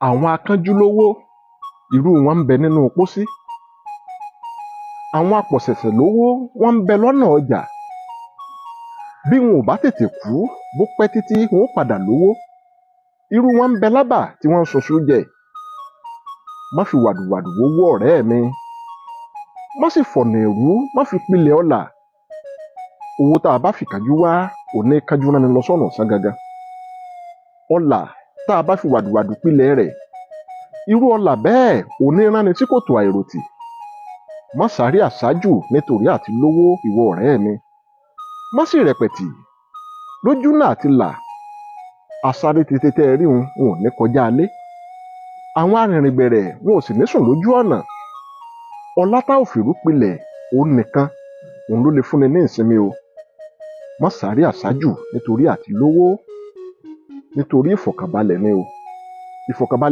àwọn akánjúlówó irú wọn ń bẹ nínú pósí, àwọn apọ̀ṣẹ̀ṣẹ̀ lówó wọ́n ń bẹ lọ́nà ọjà. Bí wọn ò bá tètè kú bó pẹ́ títí wọn ó padà lówó, irú wọn ń bẹ lábà tí wọ́n ń ṣoṣo jẹ. Má fi wàdùwàdù wówó ọ̀rẹ́ mi, má sì fọ̀nà ẹ̀rú má fi pilẹ̀ ọlà. Owó tá a bá fi kánjú wá òní kánjú rán ni lọ sọ́nà ọ̀sán gangan. Ọlà tá a bá fi wàdùwàdù pilẹ̀ rẹ̀, irú ọlà bẹ́ẹ̀ òní rán ni sí kòtò àìròtì. Má sáré àsájù nítorí àti lówó ìwọ ọ̀rẹ́ mi. Má sì rẹpẹ̀tì lójú náà àti là. Asáré tètè tẹ́ ẹ rí wọn ò ní kọjá alé. Àwọn arìnrìn-gbẹ̀rẹ̀ wọn ò sì ní sùn lójú ọ̀nà. Ọlá tá ò fìrú pilẹ̀ òun nìkan òun ló lè fúnni ní ìsinmi o. Má sáré àsájù nítorí àti lówó, nítorí ìfọ̀kànbalẹ̀ ni o. Ìfọ̀kànbalẹ̀